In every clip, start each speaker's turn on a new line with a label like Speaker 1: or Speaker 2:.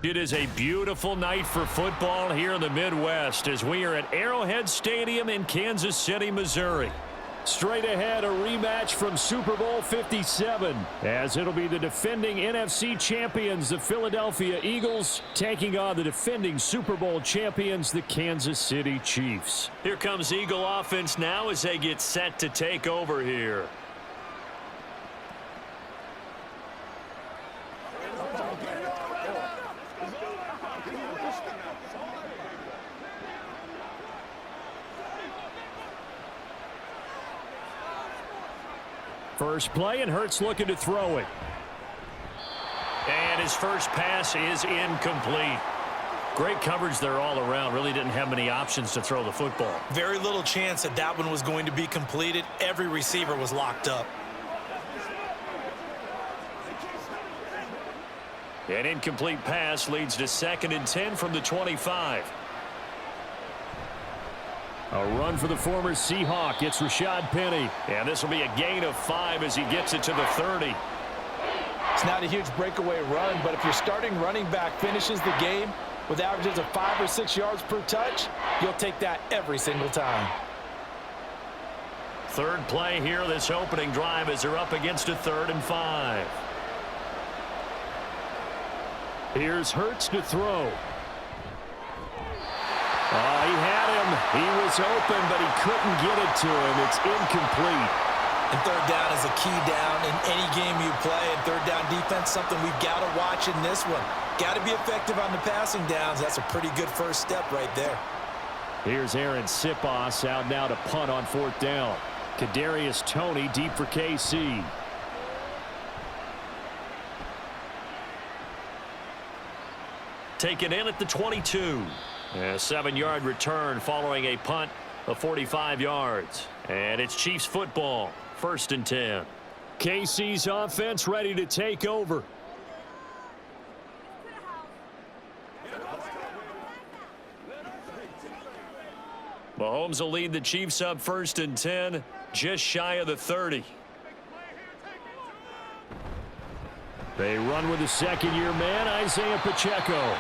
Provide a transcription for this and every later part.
Speaker 1: It is a beautiful night for football here in the Midwest as we are at Arrowhead Stadium in Kansas City, Missouri. Straight ahead, a rematch from Super Bowl 57, as it'll be the defending NFC champions, the Philadelphia Eagles, taking on the defending Super Bowl champions, the Kansas City Chiefs. Here comes Eagle offense now as they get set to take over here. First play, and Hurts looking to throw it. And his first pass is incomplete. Great coverage there all around. Really didn't have many options to throw the football.
Speaker 2: Very little chance that that one was going to be completed. Every receiver was locked up.
Speaker 1: An incomplete pass leads to 2nd and 10 from the 25. A run for the former Seahawk. It's Rashad Penny. And this will be a gain of 5 as he gets it to the 30.
Speaker 3: It's not a huge breakaway run, but if your starting running back finishes the game with averages of 5 or 6 yards per touch, you'll take that every single time.
Speaker 1: Third play here, this opening drive, as they're up against a 3rd and 5. Here's Hurts to throw. He had him. He was open, but he couldn't get it to him. It's incomplete.
Speaker 2: And third down is a key down in any game you play. And third down defense, something we've got to watch in this one. Got to be effective on the passing downs. That's a pretty good first step right there.
Speaker 1: Here's Aaron Sipos out now to punt on 4th down. Kadarius Toney deep for KC. Taken in at the 22. A 7-yard return following a punt of 45 yards. And it's Chiefs football. 1st and 10. KC's offense ready to take over. Mahomes will lead the Chiefs up 1st and 10, just shy of the 30. They run with the 2nd-year man, Isaiah Pacheco.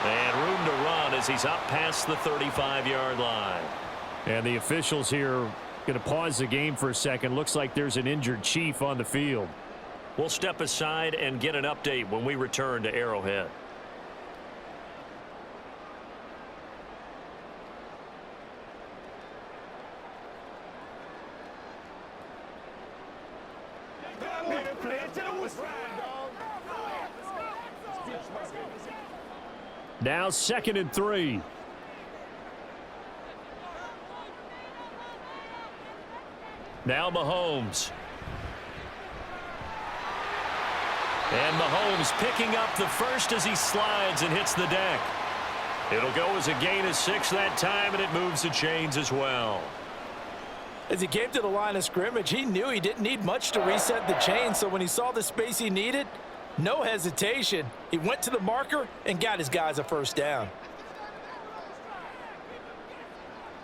Speaker 1: And room to run as he's up past the 35-yard line. And the officials here going to pause the game for a second. Looks like there's an injured Chief on the field. We'll step aside and get an update when we return to Arrowhead. Now 2nd and 3. Now Mahomes. And Mahomes picking up the first as he slides and hits the deck. It'll go as a gain of 6 that time, and it moves the chains as well.
Speaker 3: As he came to the line of scrimmage, he knew he didn't need much to reset the chain, so when he saw the space he needed, no hesitation. He went to the marker and got his guys a 1st down.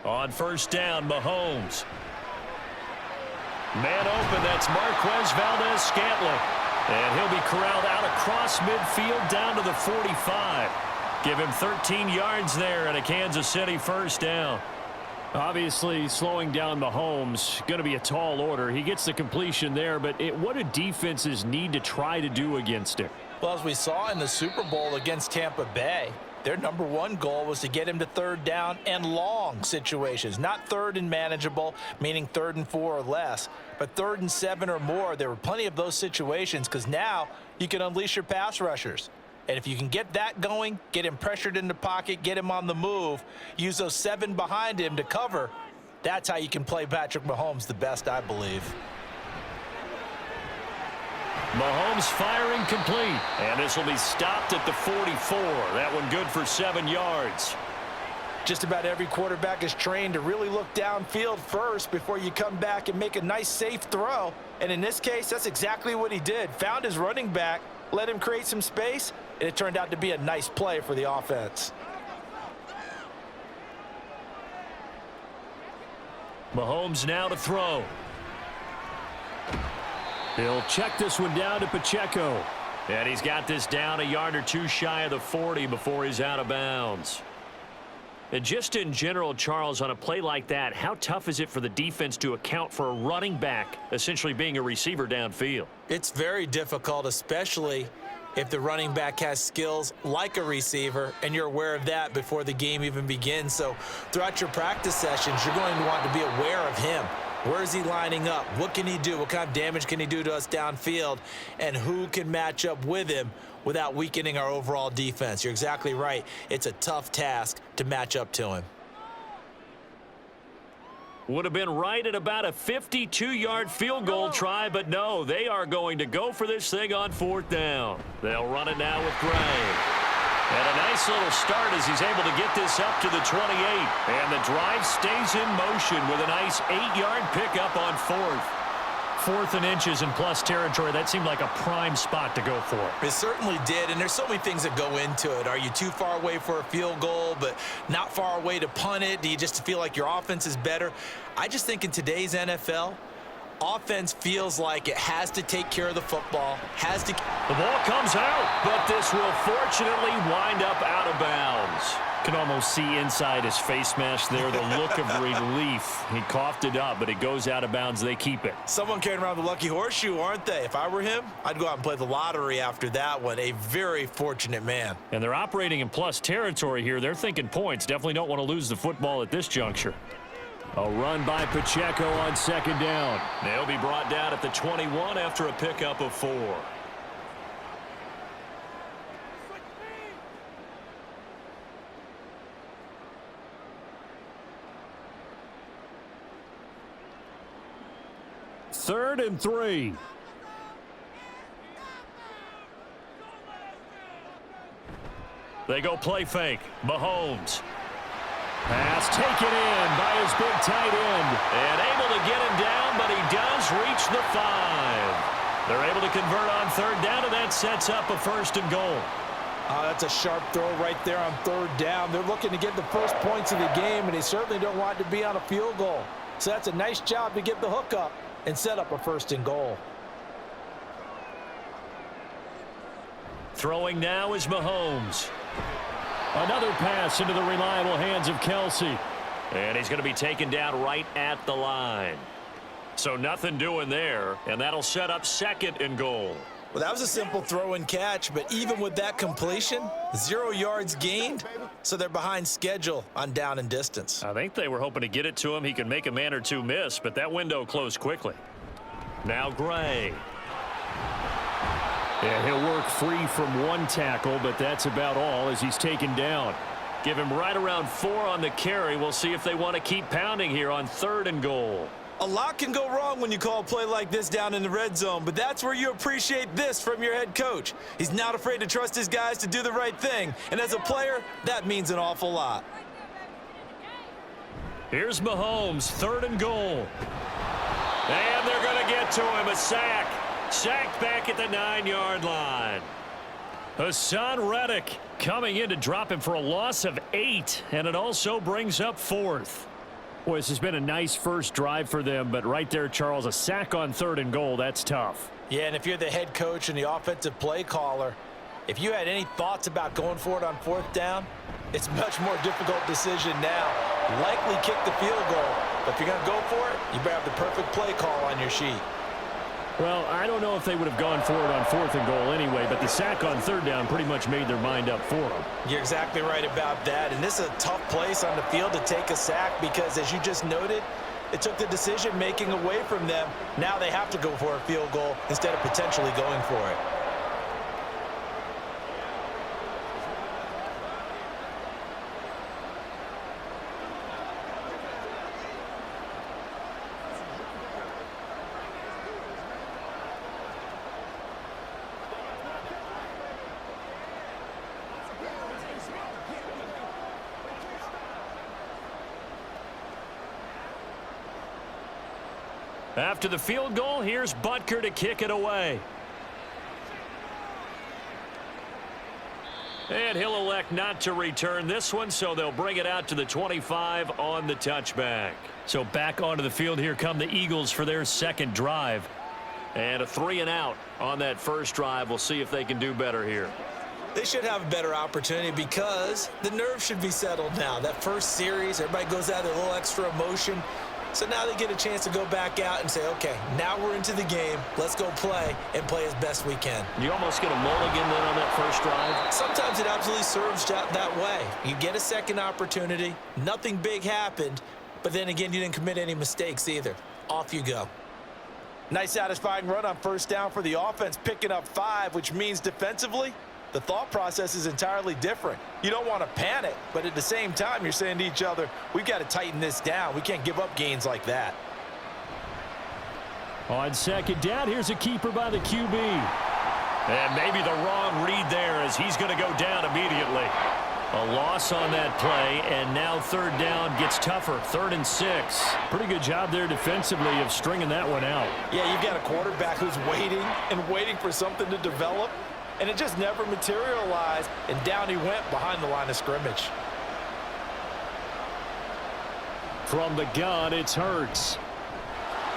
Speaker 1: On 1st down, Mahomes. Man open, that's Marquez Valdez-Scantling. And he'll be corralled out across midfield down to the 45. Give him 13 yards there and a Kansas City 1st down. Obviously, slowing down Mahomes, going to be a tall order. He gets the completion there, but what do defenses need to try to do against him?
Speaker 3: Well, as we saw in the Super Bowl against Tampa Bay, their #1 goal was to get him to 3rd down and long situations. Not 3rd and manageable, meaning 3rd and 4 or less, but 3rd and 7 or more. There were plenty of those situations because now you can unleash your pass rushers. And if you can get that going, get him pressured in the pocket, get him on the move, use those 7 behind him to cover, that's how you can play Patrick Mahomes the best, I believe.
Speaker 1: Mahomes firing complete. And this will be stopped at the 44. That one good for 7 yards.
Speaker 3: Just about every quarterback is trained to really look downfield first before you come back and make a nice, safe throw. And in this case, that's exactly what he did. Found his running back, let him create some space, and it turned out to be a nice play for the offense.
Speaker 1: Mahomes now to throw. He'll check this one down to Pacheco. And he's got this down a yard or two shy of the 40 before he's out of bounds. And just in general, Charles, on a play like that, how tough is it for the defense to account for a running back essentially being a receiver downfield?
Speaker 2: It's very difficult, especially if the running back has skills like a receiver, and you're aware of that before the game even begins. So throughout your practice sessions, you're going to want to be aware of him. Where is he lining up? What can he do? What kind of damage can he do to us downfield? And who can match up with him without weakening our overall defense? You're exactly right. It's a tough task to match up to him.
Speaker 1: Would have been right at about a 52-yard field goal try, but no, they are going to go for this thing on 4th down. They'll run it now with Gray. And a nice little start as he's able to get this up to the 28. And the drive stays in motion with a nice 8-yard pickup on 4th. 4th and inches in plus territory. That seemed like a prime spot to go for.
Speaker 2: It certainly did, and there's so many things that go into it. Are you too far away for a field goal, but not far away to punt it? Do you just feel like your offense is better? I just think in today's NFL, offense feels like it has to take care of the football, has to...
Speaker 1: The ball comes out, but this will fortunately wind up out of bounds. Can almost see inside his face mask there, the look of relief. He coughed it up, but it goes out of bounds. They keep it.
Speaker 2: Someone carrying around the lucky horseshoe, aren't they? If I were him, I'd go out and play the lottery after that one. A very fortunate man.
Speaker 1: And they're operating in plus territory here. They're thinking points. Definitely don't want to lose the football at this juncture. A run by Pacheco on 2nd down. They'll be brought down at the 21 after a pickup of 4. Third and 3. They go play fake. Mahomes. Pass taken in by his big tight end. And able to get him down, but he does reach the 5. They're able to convert on 3rd down, and that sets up a 1st and goal.
Speaker 2: That's a sharp throw right there on 3rd down. They're looking to get the first points of the game, and they certainly don't want to be on a field goal. So that's a nice job to get the hook up and set up a 1st and goal.
Speaker 1: Throwing now is Mahomes. Another pass into the reliable hands of Kelsey. And he's going to be taken down right at the line. So nothing doing there, and that'll set up 2nd and goal.
Speaker 2: Well, that was a simple throw and catch, but even with that completion, 0 yards gained, so they're behind schedule on down and distance.
Speaker 1: I think they were hoping to get it to him. He can make a man or two miss, but that window closed quickly. Now Gray. Yeah, he'll work free from 1 tackle, but that's about all as he's taken down. Give him right around 4 on the carry. We'll see if they want to keep pounding here on 3rd and goal.
Speaker 2: A lot can go wrong when you call a play like this down in the red zone, but that's where you appreciate this from your head coach. He's not afraid to trust his guys to do the right thing, and as a player, that means an awful lot.
Speaker 1: Here's Mahomes, 3rd and goal. And they're going to get to him, a sack. Sacked back at the 9-yard line. Hassan Reddick coming in to drop him for a loss of 8, and it also brings up 4th. Boy, this has been a nice first drive for them, but right there, Charles, a sack on 3rd and goal, that's tough.
Speaker 2: Yeah, and if you're the head coach and the offensive play caller, if you had any thoughts about going for it on 4th down, it's a much more difficult decision now. Likely kick the field goal, but if you're going to go for it, you better have the perfect play call on your sheet.
Speaker 1: Well, I don't know if they would have gone for it on 4th and goal anyway, but the sack on 3rd down pretty much made their mind up for them.
Speaker 2: You're exactly right about that, and this is a tough place on the field to take a sack because, as you just noted, it took the decision-making away from them. Now they have to go for a field goal instead of potentially going for it.
Speaker 1: After the field goal, here's Butker to kick it away. And he'll elect not to return this one, so they'll bring it out to the 25 on the touchback. So back onto the field, here come the Eagles for their 2nd drive. And a 3-and-out on that first drive. We'll see if they can do better here.
Speaker 2: They should have a better opportunity because the nerves should be settled now. That first series, everybody goes out with a little extra emotion. So now they get a chance to go back out and say, okay, now we're into the game. Let's go play and play as best we can.
Speaker 1: You almost get a mulligan then on that first drive?
Speaker 2: Sometimes it absolutely serves that way. You get a second opportunity. Nothing big happened. But then again, you didn't commit any mistakes either. Off you go.
Speaker 3: Nice satisfying run on first down for the offense, picking up 5, which means defensively, the thought process is entirely different. You don't want to panic, but at the same time, you're saying to each other, we've got to tighten this down. We can't give up gains like that.
Speaker 1: On second down, here's a keeper by the QB. And maybe the wrong read there as he's going to go down immediately. A loss on that play, and now third down gets tougher. 3rd and 6. Pretty good job there defensively of stringing that one out.
Speaker 3: Yeah, you've got a quarterback who's waiting and waiting for something to develop, and it just never materialized, and down he went behind the line of scrimmage.
Speaker 1: From the gun, it's Hurts.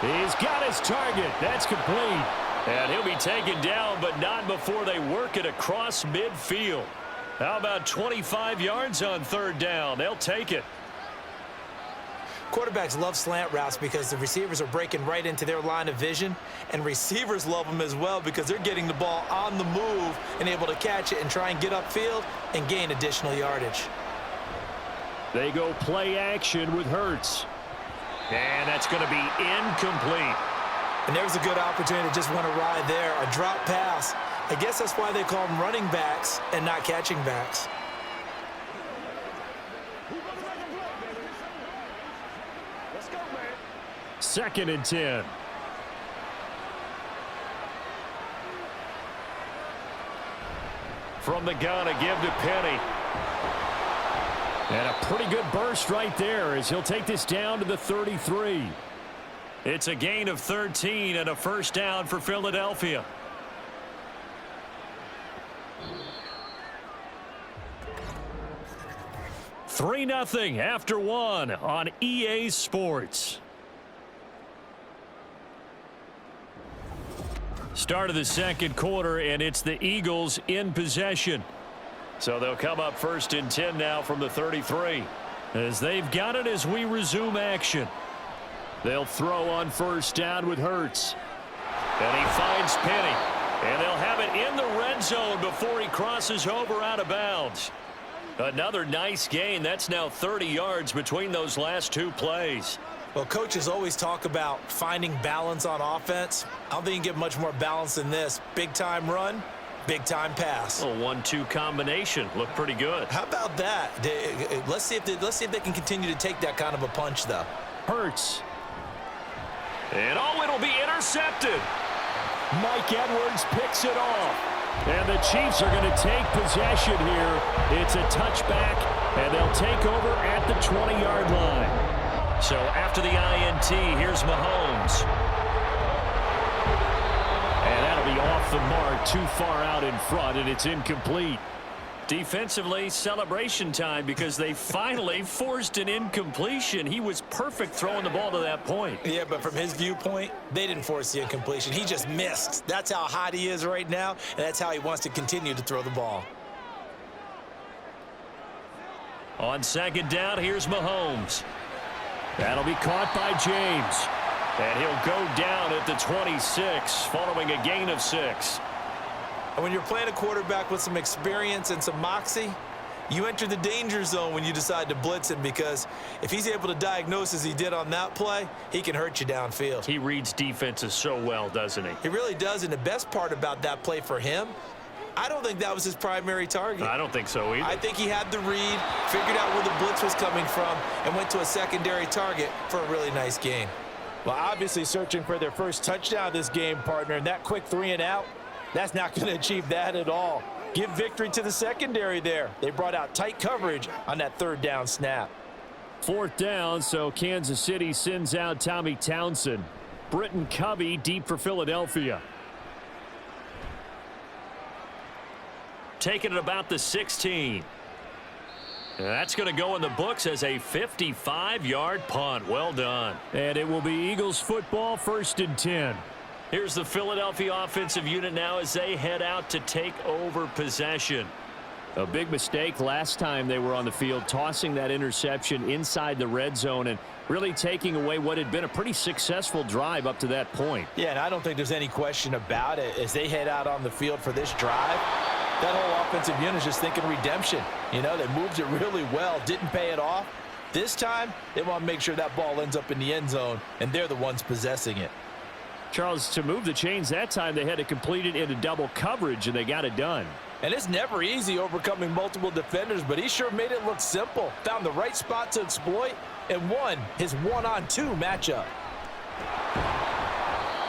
Speaker 1: He's got his target. That's complete. And he'll be taken down, but not before they work it across midfield. How about 25 yards on third down? They'll take it.
Speaker 2: Quarterbacks love slant routes because the receivers are breaking right into their line of vision, and receivers love them as well because they're getting the ball on the move and able to catch it and try and get upfield and gain additional yardage.
Speaker 1: They go play action with Hurts. And that's going to be incomplete.
Speaker 2: And there's a good opportunity to just want to ride there. A drop pass. I guess that's why they call them running backs and not catching backs.
Speaker 1: Second and 10. From the gun, a give to Penny. And a pretty good burst right there as he'll take this down to the 33. It's a gain of 13 and a first down for Philadelphia. Three 0 after one on EA Sports. Start of the second quarter, and it's the Eagles in possession. So they'll come up 1st and 10 now from the 33. As they've got it as we resume action. They'll throw on first down with Hurts. And he finds Penny. And they'll have it in the red zone before he crosses over out of bounds. Another nice gain. That's now 30 yards between those last two plays.
Speaker 2: Well, coaches always talk about finding balance on offense. I don't think you can get much more balance than this. Big-time run, big-time pass.
Speaker 1: A 1-2 combination. Looked pretty good.
Speaker 2: How about that? Let's see if they can continue to take that kind of a punch, though.
Speaker 1: Hurts. And it'll be intercepted. Mike Edwards picks it off. And the Chiefs are going to take possession here. It's a touchback, and they'll take over at the 20-yard line. So after the INT, here's Mahomes. And that'll be off the mark, too far out in front, and it's incomplete. Defensively, celebration time because they finally forced an incompletion. He was perfect throwing the ball to that point.
Speaker 2: Yeah, but from his viewpoint, they didn't force the incompletion. He just missed. That's how hot he is right now, and that's how he wants to continue to throw the ball.
Speaker 1: On second down, here's Mahomes. That'll be caught by James. And he'll go down at the 26 following a gain of 6.
Speaker 2: And when you're playing a quarterback with some experience and some moxie, you enter the danger zone when you decide to blitz him, because if he's able to diagnose as he did on that play, he can hurt you downfield.
Speaker 1: He reads defenses so well, doesn't he?
Speaker 2: He really does, and the best part about that play for him, I don't think that was his primary target.
Speaker 1: I don't think so either.
Speaker 2: I think he had the read, figured out where the blitz was coming from, and went to a secondary target for a really nice gain.
Speaker 3: Well, obviously searching for their first touchdown this game, partner, and that quick 3-and-out, that's not going to achieve that at all. Give victory to the secondary there. They brought out tight coverage on that third down snap.
Speaker 1: Fourth down, so Kansas City sends out Tommy Townsend. Britton Covey deep for Philadelphia. Taking it about the 16. And that's going to go in the books as a 55-yard punt. Well done. And it will be Eagles football, 1st and 10. Here's the Philadelphia offensive unit now as they head out to take over possession. A big mistake last time they were on the field, tossing that interception inside the red zone and really taking away what had been a pretty successful drive up to that point.
Speaker 3: Yeah, and I don't think there's any question about it. As they head out on the field for this drive, that whole offensive unit is just thinking redemption. You know, they moved it really well, didn't pay it off. This time, they want to make sure that ball ends up in the end zone, and they're the ones possessing it.
Speaker 1: Charles, to move the chains that time, they had to complete it into double coverage, and they got it done.
Speaker 3: And it's never easy overcoming multiple defenders, but he sure made it look simple. Found the right spot to exploit and won his one-on-two matchup.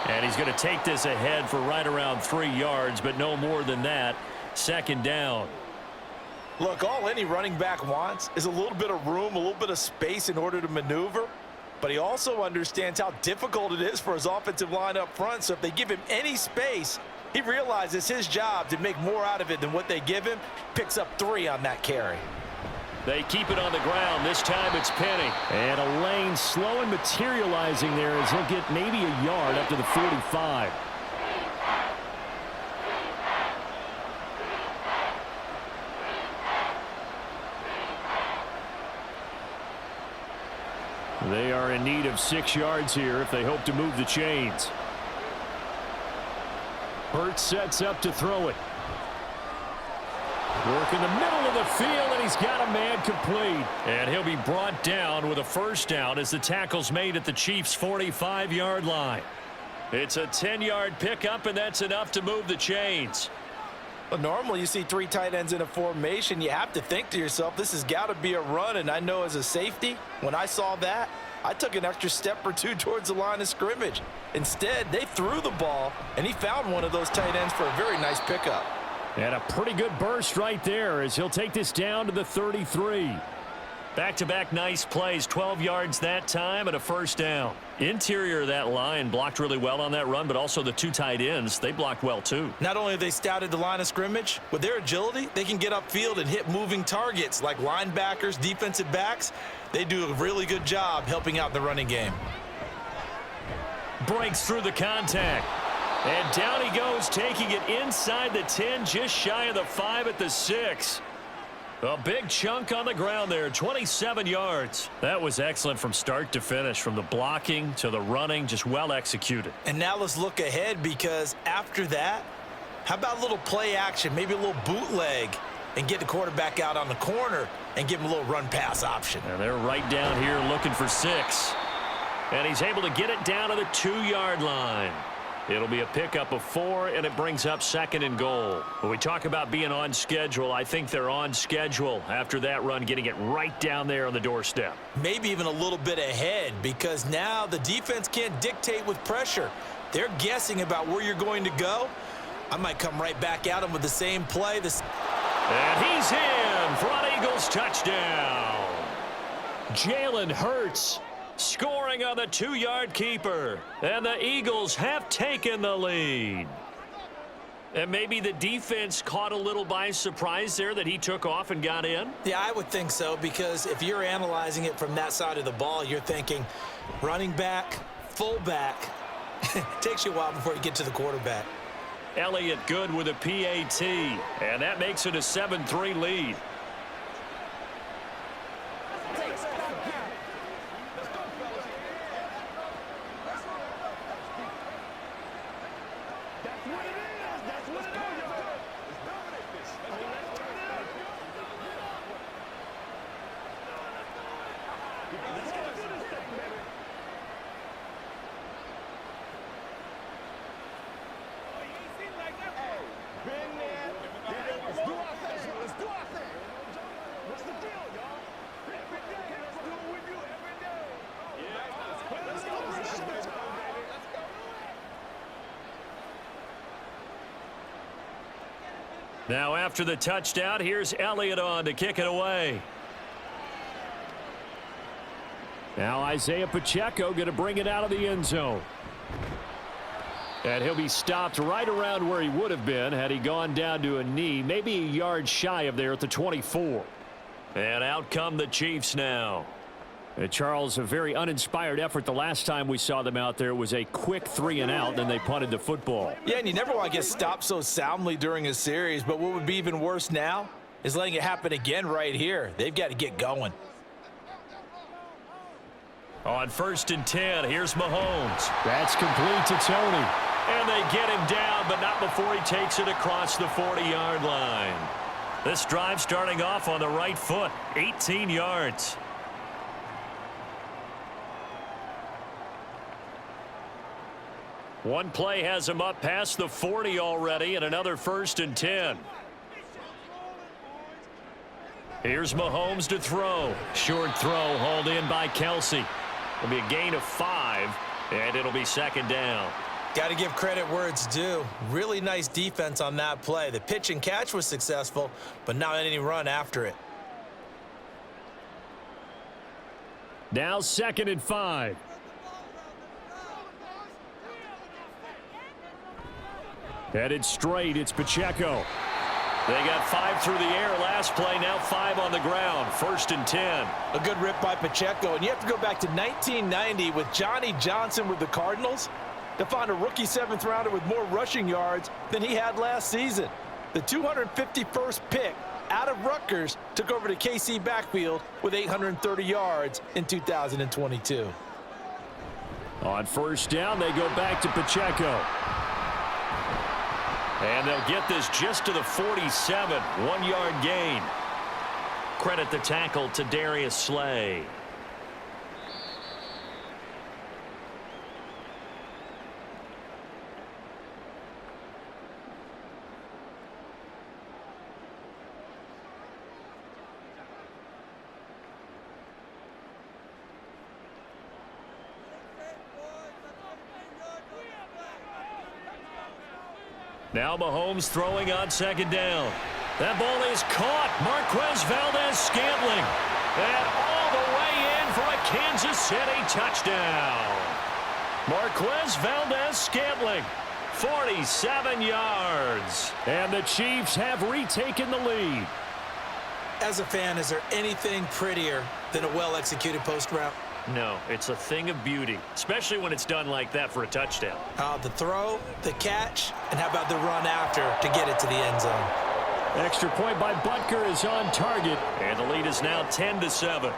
Speaker 1: And he's going to take this ahead for right around 3 yards, but no more than that. Second down.
Speaker 3: Look, all any running back wants is a little bit of room, a little bit of space in order to maneuver. But he also understands how difficult it is for his offensive line up front. So if they give him any space, he realizes his job to make more out of it than what they give him. Picks up 3 on that carry.
Speaker 1: They keep it on the ground. This time it's Penny. And a lane slow and materializing there as he'll get maybe a yard up to the 45. They are in need of 6 yards here if they hope to move the chains. Hurts sets up to throw it. Work in the middle of the field, and he's got a man complete. And he'll be brought down with a first down as the tackle's made at the Chiefs' 45-yard line. It's a 10-yard pickup, and that's enough to move the chains.
Speaker 3: Well, normally you see 3 tight ends in a formation. You have to think to yourself, this has got to be a run. And I know as a safety, when I saw that, I took an extra step or 2 towards the line of scrimmage. Instead, they threw the ball, and he found one of those tight ends for a very nice pickup.
Speaker 1: And a pretty good burst right there as he'll take this down to the 33. Back-to-back nice plays, 12 yards that time and a first down. Interior of that line blocked really well on that run, but also the 2 tight ends, they blocked well too.
Speaker 3: Not only have they scouted the line of scrimmage, with their agility, they can get upfield and hit moving targets like linebackers, defensive backs. They do a really good job helping out the running game.
Speaker 1: Breaks through the contact. And down he goes, taking it inside the 10, just shy of the 5 at the 6. A big chunk on the ground there, 27 yards. That was excellent from start to finish, from the blocking to the running, just well executed.
Speaker 3: And now let's look ahead, because after that, how about a little play action, maybe a little bootleg, and get the quarterback out on the corner and give him a little run-pass option.
Speaker 1: And they're right down here looking for 6. And he's able to get it down to the 2-yard line. It'll be a pickup of 4, and it brings up 2nd and goal. When we talk about being on schedule, I think they're on schedule after that run, getting it right down there on the doorstep.
Speaker 3: Maybe even a little bit ahead, because now the defense can't dictate with pressure. They're guessing about where you're going to go. I might come right back at him with the same play.
Speaker 1: And he's in for an Eagles touchdown. Jalen Hurts scoring on the 2-yard keeper. And the Eagles have taken the lead. And maybe the defense caught a little by surprise there that he took off and got in.
Speaker 3: Yeah, I would think so, because if you're analyzing it from that side of the ball, you're thinking running back, fullback. It takes you a while before you get to the quarterback.
Speaker 1: Elliott good with a PAT. And that makes it a 7-3 lead. Now after the touchdown, here's Elliott on to kick it away. Now Isaiah Pacheco going to bring it out of the end zone. And he'll be stopped right around where he would have been had he gone down to a knee, maybe a yard shy of there at the 24. And out come the Chiefs now. Charles, a very uninspired effort. The last time we saw them out there, it was a quick 3-and-out, then they punted the football.
Speaker 3: Yeah, and you never want to get stopped so soundly during a series, but what would be even worse now is letting it happen again right here. They've got to get going.
Speaker 1: On 1st and 10, here's Mahomes. That's complete to Tony. And they get him down, but not before he takes it across the 40-yard line. This drive starting off on the right foot, 18 yards. One play has him up past the 40 already, and another 1st and 10. Here's Mahomes to throw. Short throw hauled in by Kelsey. It'll be a gain of 5, and it'll be 2nd down.
Speaker 2: Got to give credit where it's due. Really nice defense on that play. The pitch and catch was successful, but not any run after it.
Speaker 1: Now 2nd and 5. Headed straight, it's Pacheco. They got 5 through the air last play, now 5 on the ground. 1st and 10.
Speaker 2: A good rip by Pacheco, and you have to go back to 1990 with Johnny Johnson with the Cardinals to find a rookie 7th rounder with more rushing yards than he had last season. The 251st pick out of Rutgers took over to KC backfield with 830 yards in 2022.
Speaker 1: On 1st down, they go back to Pacheco. And they'll get this just to the 47, 1-yard gain. Credit the tackle to Darius Slay. Now Mahomes throwing on 2nd down. That ball is caught. Marquez Valdez-Scantling. And all the way in for a Kansas City touchdown. Marquez Valdez-Scantling, 47 yards. And the Chiefs have retaken the lead.
Speaker 2: As a fan, is there anything prettier than a well-executed post route?
Speaker 1: No, it's a thing of beauty, especially when it's done like that for a touchdown.
Speaker 2: The throw, the catch, and how about the run after to get it to the end zone?
Speaker 1: Extra point by Butker is on target, and the lead is now 10-7.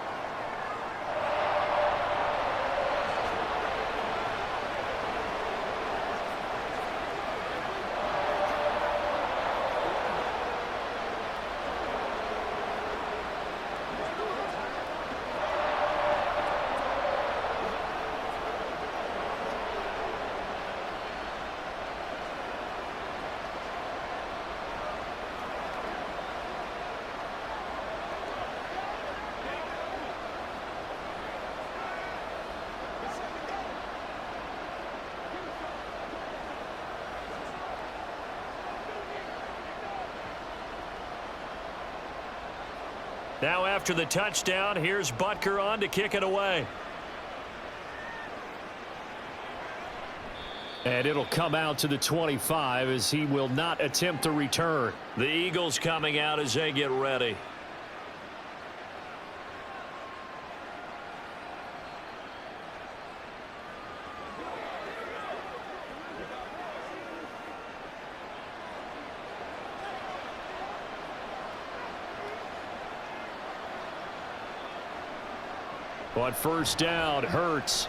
Speaker 1: Now after the touchdown, here's Butker on to kick it away. And it'll come out to the 25 as he will not attempt to return. The Eagles coming out as they get ready. On 1st down, Hurts.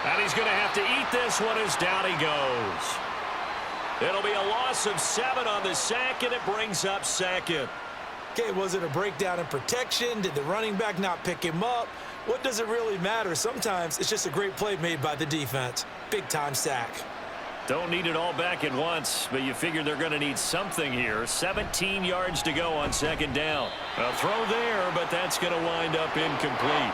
Speaker 1: And he's going to have to eat this one as down he goes. It'll be a loss of 7 on the sack, and it brings up 2nd.
Speaker 2: Okay, was it a breakdown in protection? Did the running back not pick him up? What does it really matter? Sometimes it's just a great play made by the defense. Big-time sack.
Speaker 1: Don't need it all back at once, but you figure they're going to need something here. 17 yards to go on 2nd down. A throw there, but that's going to wind up incomplete.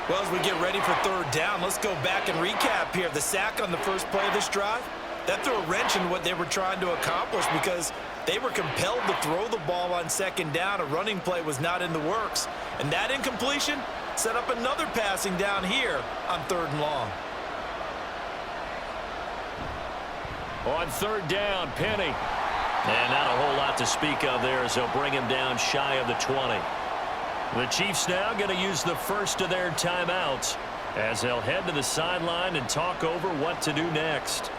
Speaker 2: Well, as we get ready for 3rd down, let's go back and recap here. The sack on the first play of this drive, that threw a wrench in what they were trying to accomplish because they were compelled to throw the ball on 2nd down. A running play was not in the works. And that incompletion set up another passing down here on 3rd and long.
Speaker 1: On 3rd down, Penny. And not a whole lot to speak of there as they'll bring him down shy of the 20. The Chiefs now going to use the first of their timeouts as they'll head to the sideline and talk over what to do next.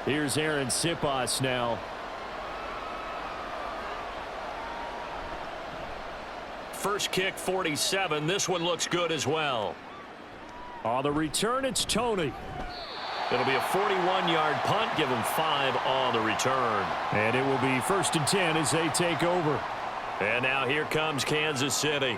Speaker 1: Here's Aaron Sipas now. First kick, 47. This one looks good as well. On the return, it's Tony. It'll be a 41-yard punt. Give him 5 on the return. And it will be 1st and 10 as they take over. And now here comes Kansas City.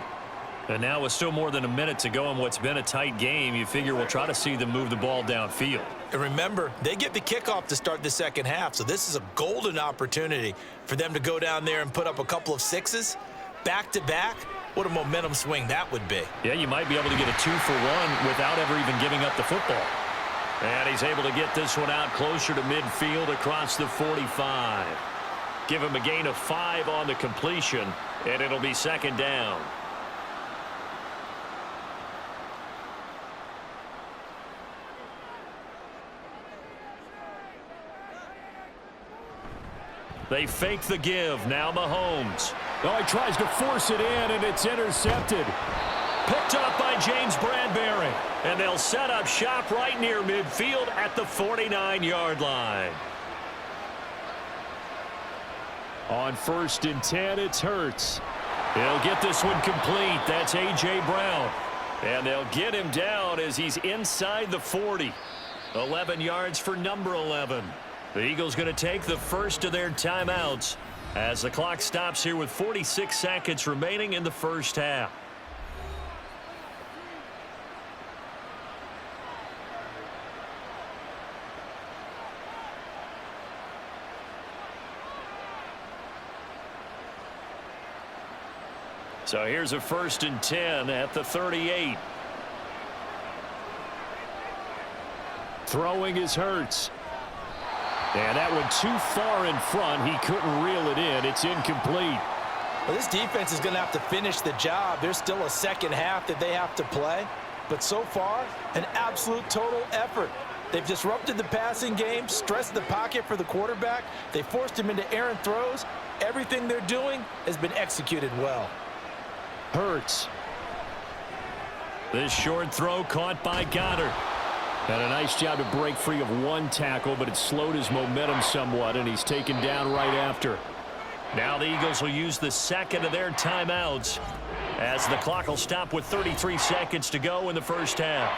Speaker 1: And now with still more than a minute to go in what's been a tight game, you figure we'll try to see them move the ball downfield.
Speaker 2: And remember, they get the kickoff to start the second half, so this is a golden opportunity for them to go down there and put up a couple of sixes back-to-back. What a momentum swing that would be.
Speaker 1: Yeah, you might be able to get a 2-for-1 without ever even giving up the football. And he's able to get this one out closer to midfield across the 45. Give him a gain of 5 on the completion, and it'll be 2nd down. They fake the give. Now Mahomes. Oh, he tries to force it in, and it's intercepted. Picked up by James Bradbury. And they'll set up shop right near midfield at the 49-yard line. On 1st and 10, it's Hurts. He'll get this one complete. That's A.J. Brown. And they'll get him down as he's inside the 40. 11 yards for number 11. The Eagles going to take the first of their timeouts as the clock stops here with 46 seconds remaining in the first half. So here's a 1st and 10 at the 38. Throwing is Hurts. And that one too far in front. He couldn't reel it in. It's incomplete.
Speaker 3: Well, this defense is going to have to finish the job. There's still a second half that they have to play. But so far, an absolute total effort. They've disrupted the passing game, stressed the pocket for the quarterback. They forced him into errant throws. Everything they're doing has been executed well.
Speaker 1: Hurts. This short throw caught by Goddard. And a nice job to break free of one tackle, but it slowed his momentum somewhat, and he's taken down right after. Now the Eagles will use the second of their timeouts as the clock will stop with 33 seconds to go in the first half.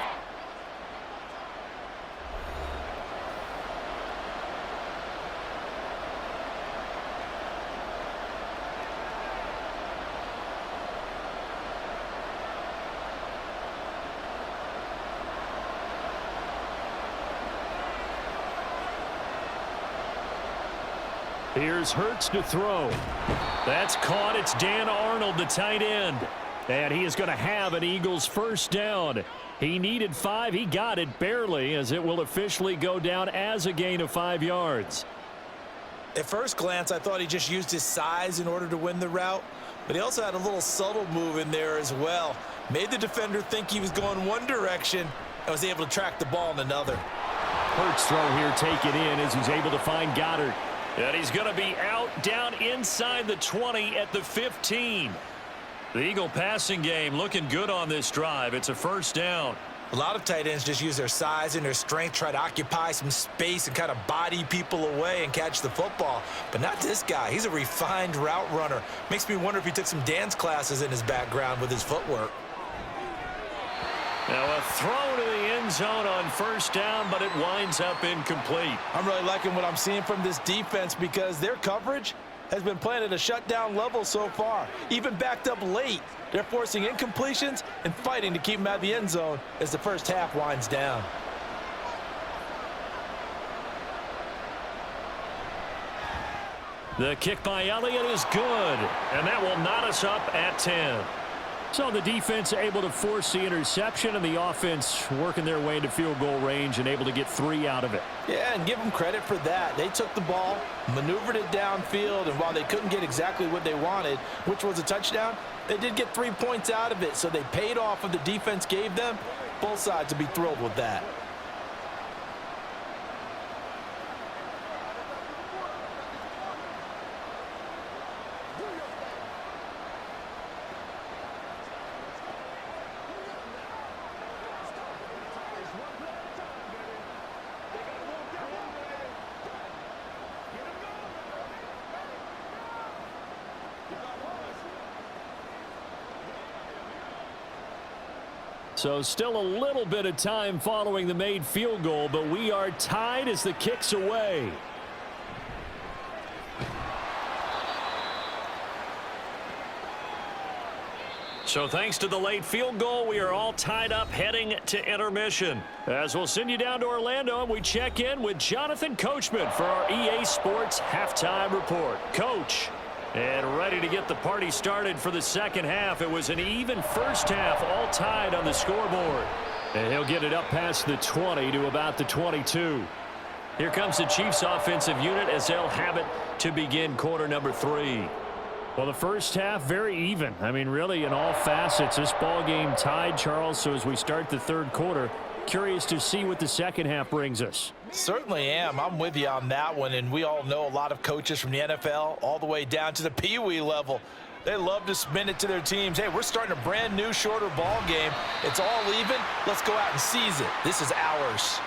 Speaker 1: Here's Hurts to throw. That's caught. It's Dan Arnold, the tight end. And he is going to have an Eagles first down. He needed 5. He got it barely, as it will officially go down as a gain of 5 yards.
Speaker 2: At first glance, I thought he just used his size in order to win the route. But he also had a little subtle move in there as well. Made the defender think he was going one direction and was able to track the ball in another.
Speaker 1: Hurts throw here taken in as he's able to find Goddard. And he's going to be out down inside the 20 at the 15. The Eagle passing game looking good on this drive. It's a first down.
Speaker 2: A lot of tight ends just use their size and their strength, try to occupy some space and kind of body people away and catch the football. But not this guy. He's a refined route runner. Makes me wonder if he took some dance classes in his background with his footwork.
Speaker 1: Now a throw to the end zone on first down, but it winds up incomplete.
Speaker 3: I'm really liking what I'm seeing from this defense because their coverage has been playing at a shutdown level so far. Even backed up late, they're forcing incompletions and fighting to keep them out of the end zone as the first half winds down.
Speaker 1: The kick by Elliott is good, and that will knot us up at 10. So the defense able to force the interception, and the offense working their way into field goal range and able to get 3 out of it.
Speaker 3: Yeah, and give them credit for that. They took the ball, maneuvered it downfield, and while they couldn't get exactly what they wanted, which was a touchdown, they did get 3 points out of it, so they paid off what the defense gave them. Both sides will be thrilled with that.
Speaker 1: So still a little bit of time following the made field goal, but we are tied as the kick's away. So thanks to the late field goal, we are all tied up heading to intermission. As we'll send you down to Orlando, and we check in with Jonathan Coachman for our EA Sports Halftime Report. Coach, and ready to get the party started for the second half. It was an even first half, all tied on the scoreboard. And he'll get it up past the 20 to about the 22. Here comes the Chiefs offensive unit as they'll have it to begin quarter number 3. Well, the first half, very even. I mean, really, in all facets, this ball game tied, Charles. So as we start the third quarter, curious to see what the second half brings us.
Speaker 3: Certainly am. I'm with you on that one. And we all know a lot of coaches from the NFL all the way down to the Pee Wee level. They love to spin it to their teams. Hey, we're starting a brand new, shorter ball game. It's all even. Let's go out and seize it. This is ours.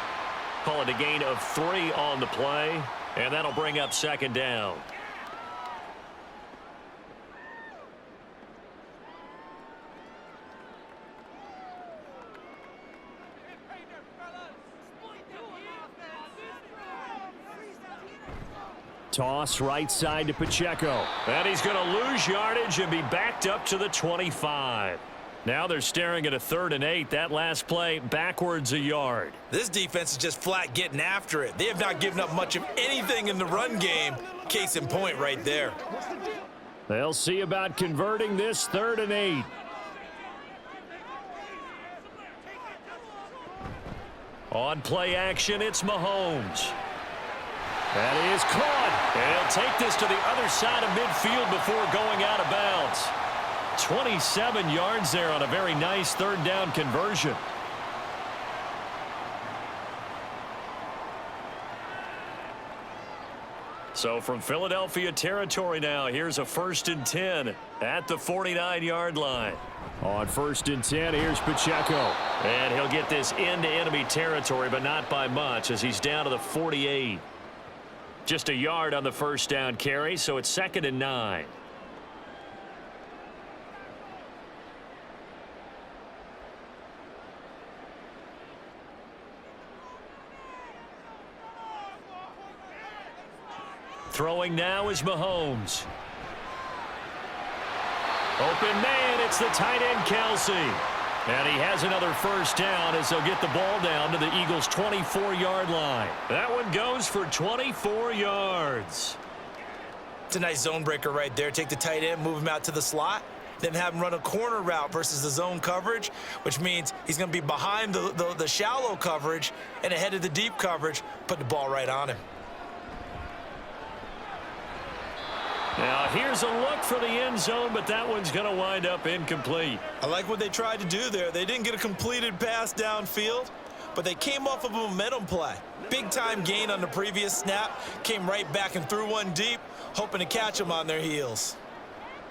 Speaker 1: Call it a gain of 3 on the play, and that'll bring up second down. Toss right side to Pacheco. And he's going to lose yardage and be backed up to the 25. Now they're staring at a 3rd and 8. That last play backwards a yard.
Speaker 2: This defense is just flat getting after it. They have not given up much of anything in the run game. Case in point right there.
Speaker 1: They'll see about converting this 3rd and 8. On play action, it's Mahomes. That is caught. And he'll take this to the other side of midfield before going out of bounds. 27 yards there on a very nice 3rd down conversion. So from Philadelphia territory now, here's a 1st and 10 at the 49-yard line. On 1st and 10, here's Pacheco. And he'll get this into enemy territory, but not by much as he's down to the 48. Just a yard on the first down carry, so it's 2nd and 9. Throwing now is Mahomes. Open man, it's the tight end Kelsey. And he has another first down as they'll get the ball down to the Eagles' 24-yard line. That one goes for 24 yards.
Speaker 2: It's a nice zone breaker right there. Take the tight end, move him out to the slot, then have him run a corner route versus the zone coverage, which means he's going to be behind the shallow coverage and ahead of the deep coverage. Put the ball right on him.
Speaker 1: Now here's a look for the end zone, but that one's going to wind up incomplete.
Speaker 2: I like what they tried to do there. They didn't get a completed pass downfield, but they came off of a momentum play. Big-time gain on the previous snap. Came right back and threw one deep, hoping to catch them on their heels.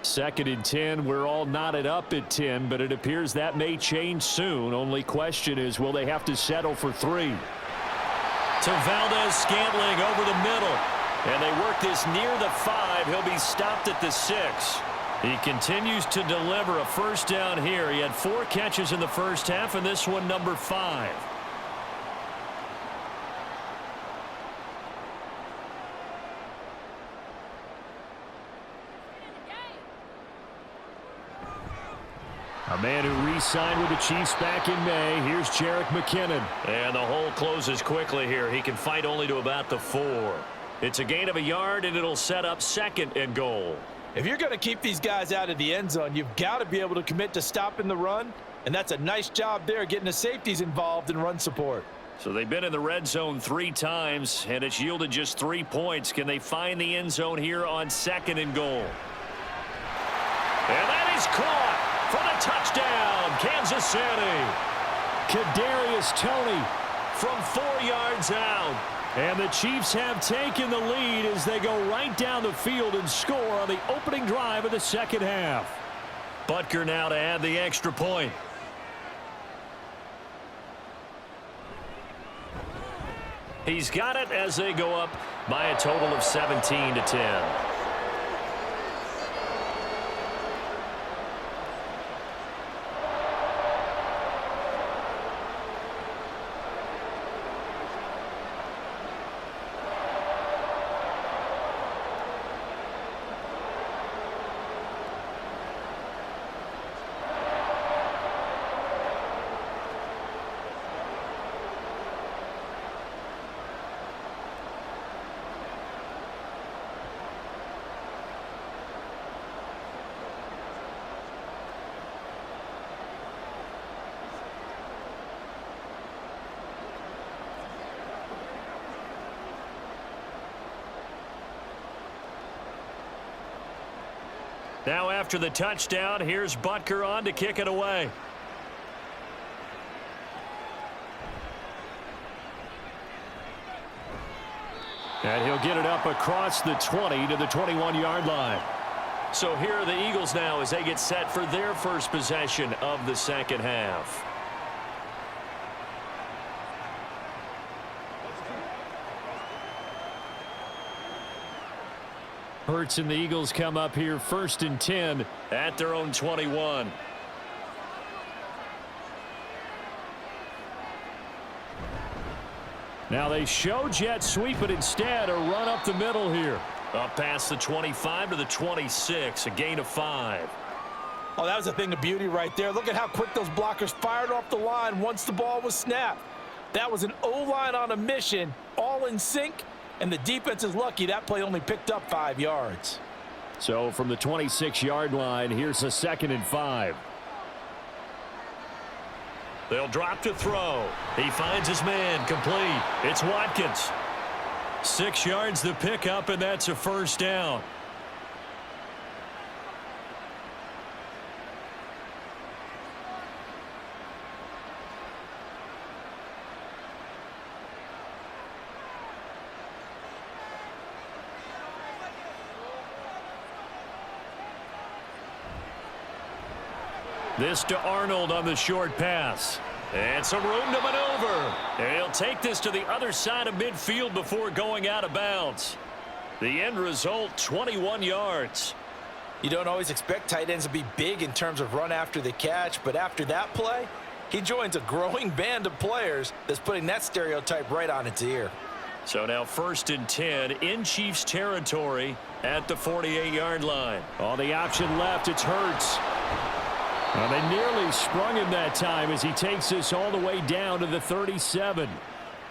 Speaker 1: 2nd and 10. We're all knotted up at 10, but it appears that may change soon. Only question is, will they have to settle for 3? To Valdez-Scantling over the middle. And they work this near the 5. He'll be stopped at the 6. He continues to deliver a first down here. He had 4 catches in the first half, and this one number 5. A man who re-signed with the Chiefs back in May. Here's Jerick McKinnon. And the hole closes quickly here. He can fight only to about the 4. It's a gain of a yard, and it'll set up 2nd and goal.
Speaker 3: If you're going to keep these guys out of the end zone, you've got to be able to commit to stopping the run, and that's a nice job there getting the safeties involved in run support.
Speaker 1: So they've been in the red zone 3 times, and it's yielded just 3 points. Can they find the end zone here on 2nd and goal? And that is caught for the touchdown, Kansas City. Kadarius Toney from 4 yards out. And the Chiefs have taken the lead as they go right down the field and score on the opening drive of the second half. Butker now to add the extra point. He's got it as they go up by a total of 17-10. Now after the touchdown, here's Butker on to kick it away. And he'll get it up across the 20 to the 21-yard line. So here are the Eagles now as they get set for their first possession of the second half. Hurts and the Eagles come up here 1st and 10 at their own 21. Now they show jet sweep, but instead a run up the middle here. Up past the 25 to the 26, a gain of 5.
Speaker 3: Oh, that was a thing of beauty right there. Look at how quick those blockers fired off the line once the ball was snapped. That was an O-line on a mission, all in sync, and the defense is lucky that play only picked up 5 yards.
Speaker 1: So from the 26-yard line, here's a 2nd and 5. They'll drop to throw. He finds his man, complete. It's Watkins. 6 yards the pickup, and that's a first down. This to Arnold on the short pass. And some room to maneuver. And he'll take this to the other side of midfield before going out of bounds. The end result, 21 yards.
Speaker 3: You don't always expect tight ends to be big in terms of run after the catch, but after that play, he joins a growing band of players that's putting that stereotype right on its ear.
Speaker 1: So now 1st and 10 in Chiefs territory at the 48-yard line. On the option left, it's Hurts. Well, they nearly sprung him that time as he takes this all the way down to the 37.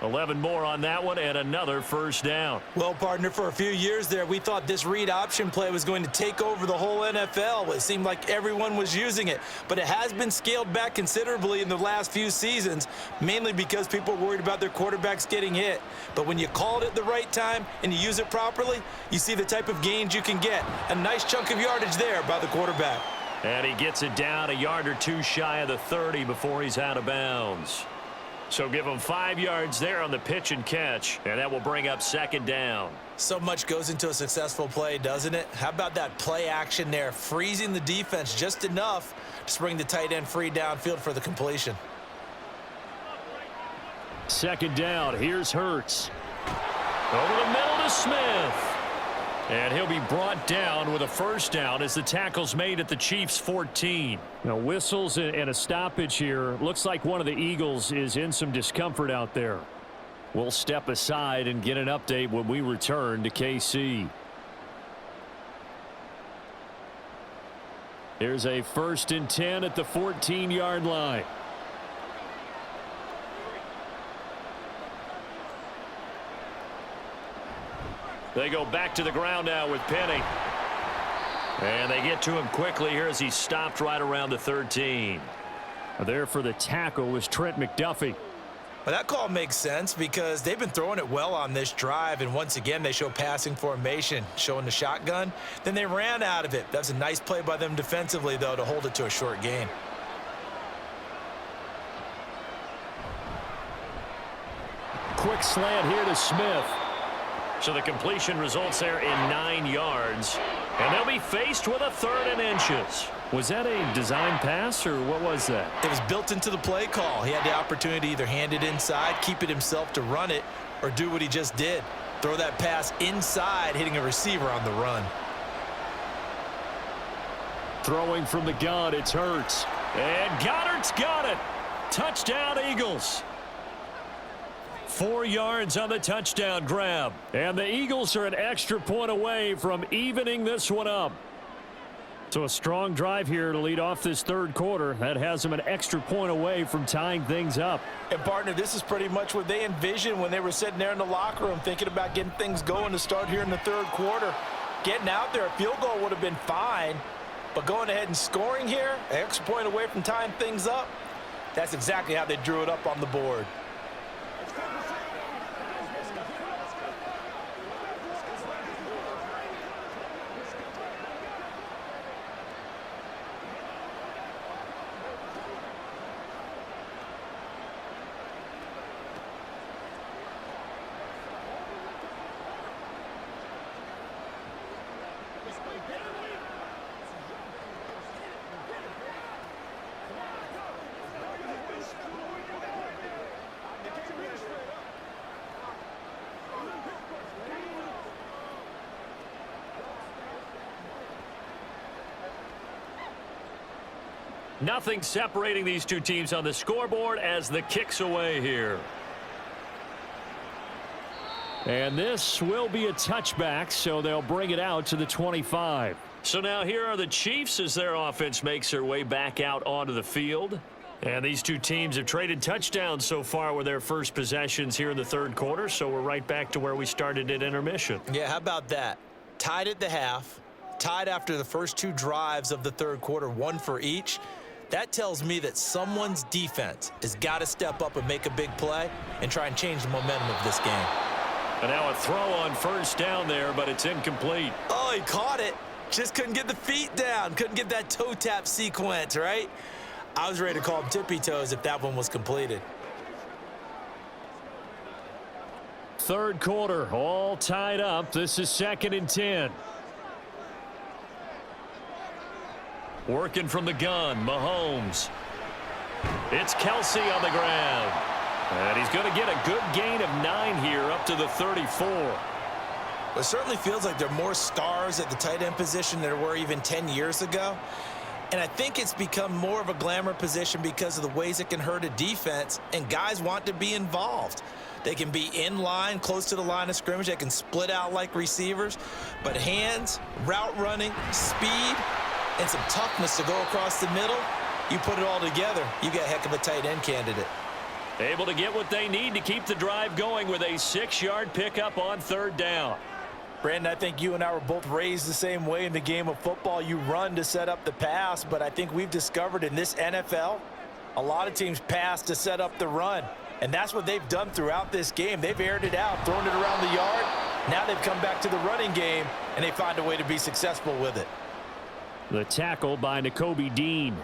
Speaker 1: 11 more on that one and another first down.
Speaker 2: Well, partner, for a few years there, we thought this read option play was going to take over the whole NFL. It seemed like everyone was using it, but it has been scaled back considerably in the last few seasons, mainly because people are worried about their quarterbacks getting hit. But when you call it at the right time and you use it properly, you see the type of gains you can get. A nice chunk of yardage there by the quarterback.
Speaker 1: And he gets it down a yard or two shy of the 30 before he's out of bounds. So give him 5 yards there on the pitch and catch, and that will bring up 2nd down.
Speaker 2: So much goes into a successful play, doesn't it? How about that play action there, freezing the defense just enough to bring the tight end free downfield for the completion.
Speaker 1: 2nd down, here's Hurts. Over the middle to Smith. And he'll be brought down with a first down as the tackle's made at the Chiefs' 14. Now whistles and a stoppage here. Looks like one of the Eagles is in some discomfort out there. We'll step aside and get an update when we return to KC. Here's a 1st and 10 at the 14-yard line. They go back to the ground now with Penny. And they get to him quickly here as he stopped right around the 13. There for the tackle was Trent McDuffie.
Speaker 2: Well, that call makes sense because they've been throwing it well on this drive, and once again they show passing formation, showing the shotgun. Then they ran out of it. That's a nice play by them defensively, though, to hold it to a short gain.
Speaker 1: Quick slant here to Smith. So the completion results there in 9 yards. And they'll be faced with a 3rd and inches. Was that a design pass, or what was that?
Speaker 2: It was built into the play call. He had the opportunity to either hand it inside, keep it himself to run it, or do what he just did. Throw that pass inside, hitting a receiver on the run.
Speaker 1: Throwing from the gun, it's Hurts. And Goddard's got it. Touchdown, Eagles. 4 yards on the touchdown grab. And the Eagles are an extra point away from evening this one up. So a strong drive here to lead off this 3rd quarter. That has them an extra point away from tying things up.
Speaker 3: And, partner, this is pretty much what they envisioned when they were sitting there in the locker room thinking about getting things going to start here in the 3rd quarter. Getting out there, a field goal would have been fine. But going ahead and scoring here, an extra point away from tying things up, that's exactly how they drew it up on the board.
Speaker 1: Nothing separating these two teams on the scoreboard as the kick's away here. And this will be a touchback, so they'll bring it out to the 25. So now here are the Chiefs as their offense makes their way back out onto the field. And these two teams have traded touchdowns so far with their first possessions here in the third quarter, so we're right back to where we started at intermission.
Speaker 2: Yeah, how about that? Tied at the half, tied after the first two drives of the third quarter, one for each. That tells me that someone's defense has got to step up and make a big play and try and change the momentum of this game.
Speaker 1: And now a throw on first down there, but it's incomplete.
Speaker 2: Oh, he caught it. Just couldn't get the feet down. Couldn't get that toe tap sequence, right? I was ready to call him tippy toes if that one was completed.
Speaker 1: Third quarter, all tied up. This is 2nd and 10. Working from the gun, Mahomes. It's Kelsey on the ground. And he's going to get a good gain of 9 here up to the 34.
Speaker 2: It certainly feels like there are more stars at the tight end position than there were even 10 years ago. And I think it's become more of a glamour position because of the ways it can hurt a defense, and guys want to be involved. They can be in line, close to the line of scrimmage. They can split out like receivers. But hands, route running, speed, and some toughness to go across the middle, you put it all together, you got a heck of a tight end candidate.
Speaker 1: Able to get what they need to keep the drive going with a 6-yard pickup on third down.
Speaker 3: Brandon, I think you and I were both raised the same way in the game of football. You run to set up the pass, but I think we've discovered in this NFL, a lot of teams pass to set up the run. And that's what they've done throughout this game. They've aired it out, thrown it around the yard. Now they've come back to the running game, and they find a way to be successful with it.
Speaker 1: The tackle by Nakobe Dean.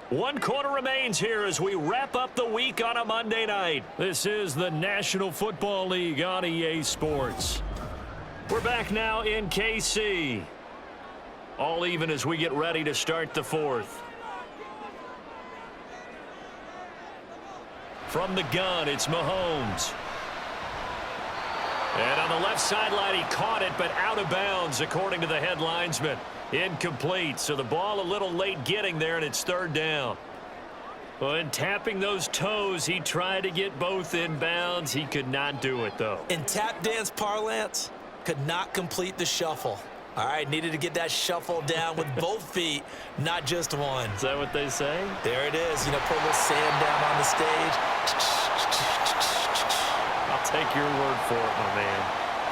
Speaker 1: One quarter remains here as we wrap up the week on a Monday night. This is the National Football League on EA Sports. We're back now in KC. All even as we get ready to start the fourth. From the gun, it's Mahomes. And on the left sideline, he caught it, but out of bounds, according to the head linesman. Incomplete, so the ball a little late getting there, and it's third down. Well, in tapping those toes, he tried to get both in bounds. He could not do it, though.
Speaker 2: In tap dance parlance, could not complete the shuffle. All right, needed to get that shuffle down with both feet, not just one.
Speaker 1: Is that what they say?
Speaker 2: There it is. You know, put a little sand down on the stage.
Speaker 1: I'll take your word for it, my man.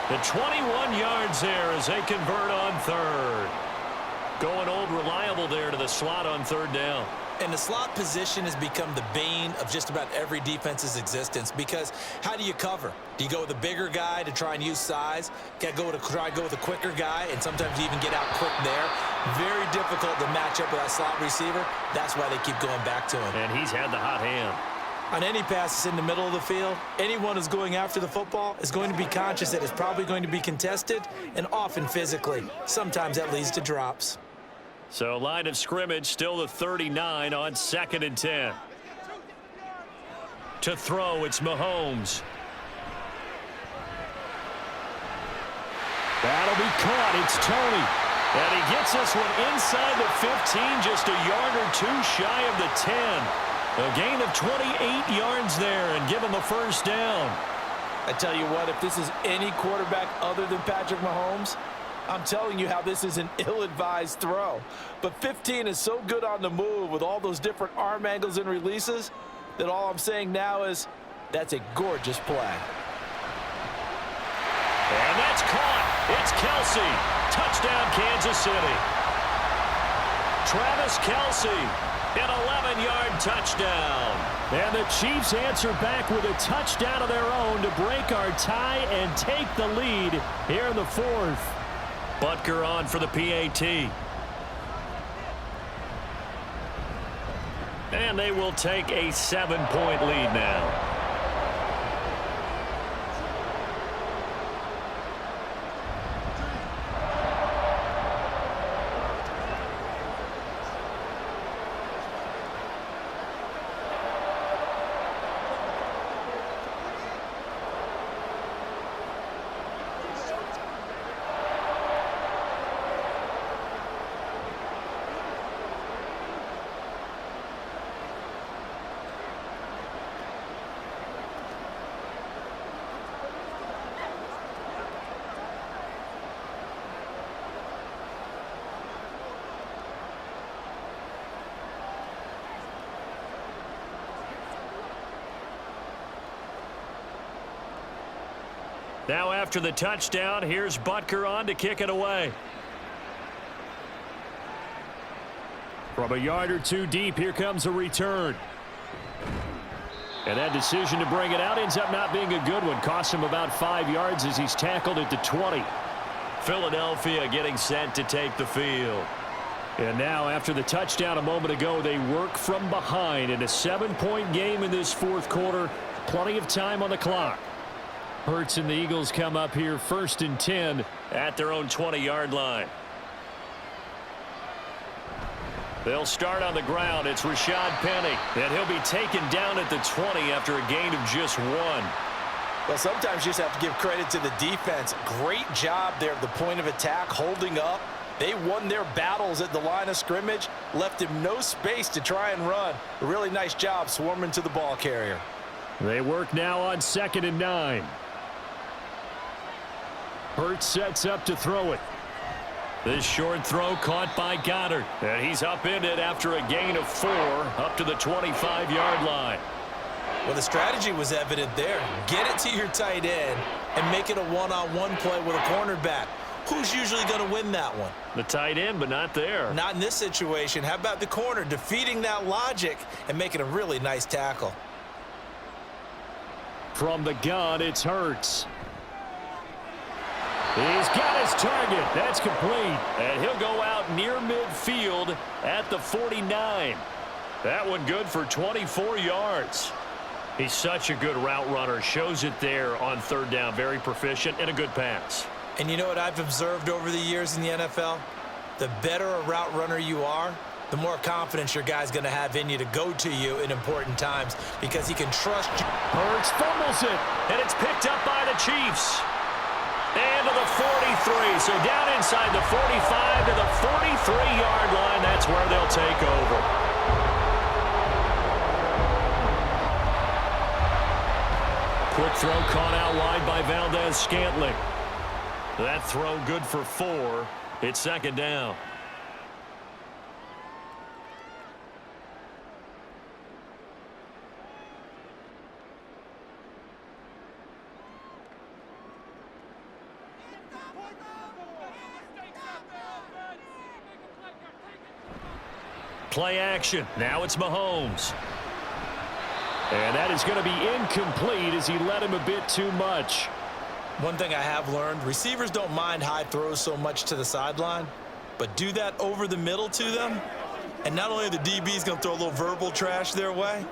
Speaker 1: The 21 yards there as they convert on third. Going old reliable there to the slot on third down.
Speaker 2: And the slot position has become the bane of just about every defense's existence, because how do you cover? Do you go with a bigger guy to try and use size? Got to try to go with a quicker guy, and sometimes you even get out quick there. Very difficult to match up with that slot receiver. That's why they keep going back to him.
Speaker 1: And he's had the hot hand.
Speaker 2: On any passes in the middle of the field, anyone who's going after the football is going to be conscious that it's probably going to be contested, and often physically. Sometimes that leads to drops.
Speaker 1: So line of scrimmage still the 39 on 2nd and 10. To throw, it's Mahomes. That'll be caught. It's Tony. And he gets this one inside the 15, just a yard or two shy of the 10. A gain of 28 yards there and give him a first down.
Speaker 3: I tell you what, if this is any quarterback other than Patrick Mahomes, I'm telling you how this is an ill-advised throw. But 15 is so good on the move with all those different arm angles and releases that all I'm saying now is that's a gorgeous play.
Speaker 1: And that's caught. It's Kelsey. Touchdown, Kansas City. Travis Kelsey, an 11-yard touchdown. And the Chiefs answer back with a touchdown of their own to break our tie and take the lead here in the fourth. Butker on for the PAT. And they will take a 7-point lead now. Now after the touchdown, here's Butker on to kick it away. From a yard or two deep, here comes a return. And that decision to bring it out ends up not being a good one. Costs him about 5 yards as he's tackled at the 20. Philadelphia getting set to take the field. And now after the touchdown a moment ago, they work from behind in a 7-point game in this fourth quarter. Plenty of time on the clock. Hurts and the Eagles come up here 1st and 10 at their own 20-yard line. They'll start on the ground. It's Rashad Penny, and he'll be taken down at the 20 after a gain of just 1.
Speaker 3: Well, sometimes you just have to give credit to the defense. Great job there at the point of attack, holding up. They won their battles at the line of scrimmage, left him no space to try and run. A really nice job swarming to the ball carrier.
Speaker 1: They work now on 2nd and 9. Hurts sets up to throw it. This short throw caught by Goddard. And he's up in it after a gain of 4 up to the 25-yard line.
Speaker 2: Well, the strategy was evident there. Get it to your tight end and make it a one-on-one play with a cornerback. Who's usually going to win that one?
Speaker 1: The tight end, but not there.
Speaker 2: Not in this situation. How about the corner defeating that logic and making a really nice tackle?
Speaker 1: From the gun, it's Hurts. He's got his target. That's complete. And he'll go out near midfield at the 49. That one good for 24 yards. He's such a good route runner. Shows it there on 3rd down. Very proficient and a good pass.
Speaker 2: And you know what I've observed over the years in the NFL? The better a route runner you are, the more confidence your guy's going to have in you to go to you in important times because he can trust you.
Speaker 1: Hurts fumbles it, and it's picked up by the Chiefs. And to the 43, so down inside the 45 to the 43-yard line. That's where they'll take over. Quick throw caught out wide by Valdez-Scantling. That throw good for 4. It's 2nd down. Play action. Now it's Mahomes. And that is going to be incomplete as he led him a bit too much.
Speaker 2: One thing I have learned, receivers don't mind high throws so much to the sideline, but do that over the middle to them, and not only are the DBs going to throw a little verbal trash their way,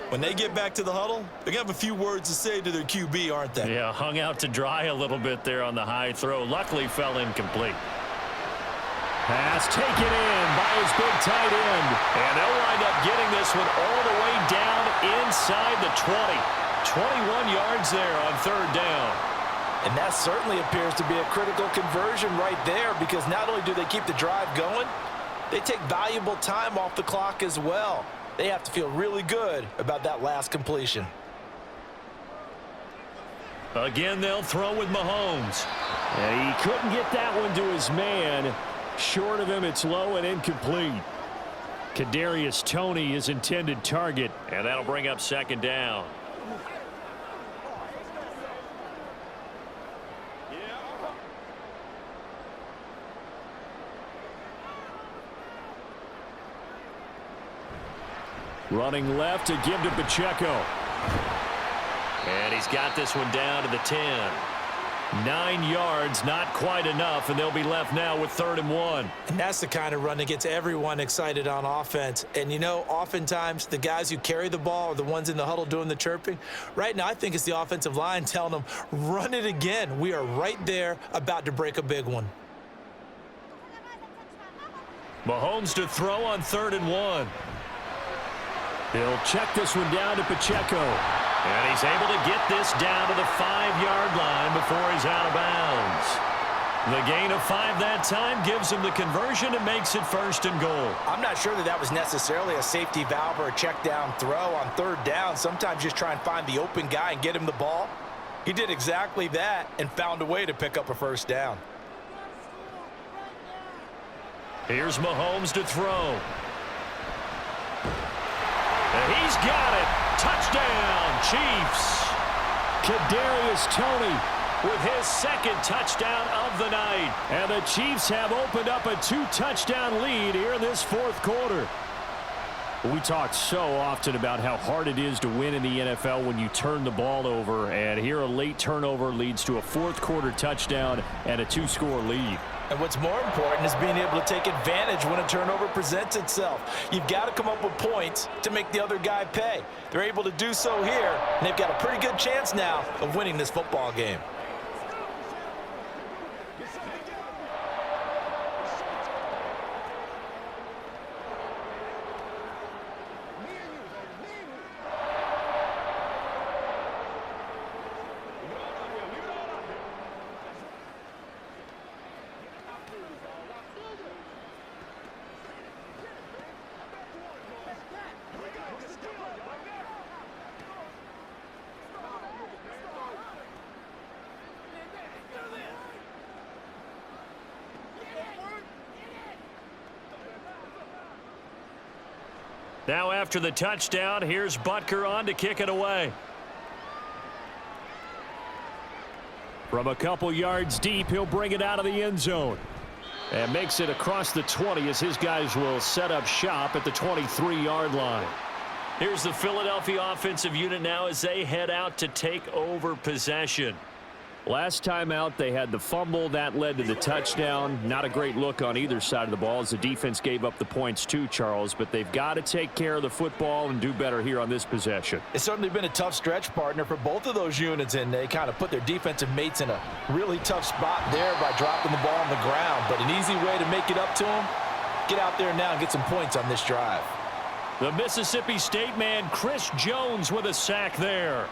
Speaker 2: when they get back to the huddle, they're going to have a few words to say to their QB, aren't they?
Speaker 1: Yeah, hung out to dry a little bit there on the high throw. Luckily fell incomplete. Pass taken in by his big tight end. And they'll wind up getting this one all the way down inside the 20. 21 yards there on 3rd down.
Speaker 3: And that certainly appears to be a critical conversion right there because not only do they keep the drive going, they take valuable time off the clock as well. They have to feel really good about that last completion.
Speaker 1: Again, they'll throw with Mahomes. And he couldn't get that one to his man. Short of him, it's low and incomplete. Kadarius Toney is intended target, and that'll bring up 2nd down. Running left to give to Pacheco. And he's got this one down to the 10. 9 yards, not quite enough, and they'll be left now with 3rd and 1.
Speaker 2: And that's the kind of run that gets everyone excited on offense. And, you know, oftentimes the guys who carry the ball are the ones in the huddle doing the chirping. Right now, I think it's the offensive line telling them, run it again. We are right there about to break a big one.
Speaker 1: Mahomes to throw on 3rd and 1. He'll check this one down to Pacheco. And he's able to get this down to the 5-yard line before he's out of bounds. The gain of 5 that time gives him the conversion and makes it 1st and goal.
Speaker 3: I'm not sure that was necessarily a safety valve or a check down throw on 3rd down. Sometimes just try and find the open guy and get him the ball. He did exactly that and found a way to pick up a 1st down.
Speaker 1: Here's Mahomes to throw. And he's got it. Touchdown, Chiefs. Kadarius Toney with his second touchdown of the night. And the Chiefs have opened up a 2-touchdown lead here in this fourth quarter. We talk so often about how hard it is to win in the NFL when you turn the ball over, and here a late turnover leads to a fourth quarter touchdown and a 2-score lead.
Speaker 3: And what's more important is being able to take advantage when a turnover presents itself. You've got to come up with points to make the other guy pay. They're able to do so here, and they've got a pretty good chance now of winning this football game.
Speaker 1: Now after the touchdown, here's Butker on to kick it away. From a couple yards deep, he'll bring it out of the end zone. And makes it across the 20 as his guys will set up shop at the 23-yard line. Here's the Philadelphia offensive unit now as they head out to take over possession. Last time out, they had the fumble. That led to the touchdown. Not a great look on either side of the ball as the defense gave up the points too, Charles. But they've got to take care of the football and do better here on this possession.
Speaker 3: It's certainly been a tough stretch, partner, for both of those units, and they kind of put their defensive mates in a really tough spot there by dropping the ball on the ground. But an easy way to make it up to them, get out there now and get some points on this drive.
Speaker 1: The Mississippi State man, Chris Jones, with a sack there.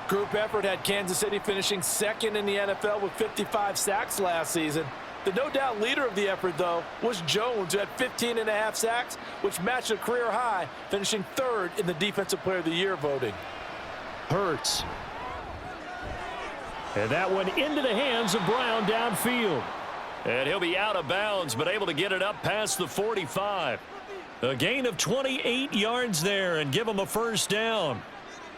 Speaker 3: Group effort had Kansas City finishing second in the NFL with 55 sacks last season. The no doubt leader of the effort, though, was Jones, who had 15.5 sacks, which matched a career high, finishing third in the Defensive Player of the Year voting.
Speaker 1: Hurts. And that one into the hands of Brown downfield. And he'll be out of bounds, but able to get it up past the 45. A gain of 28 yards there and give him a first down.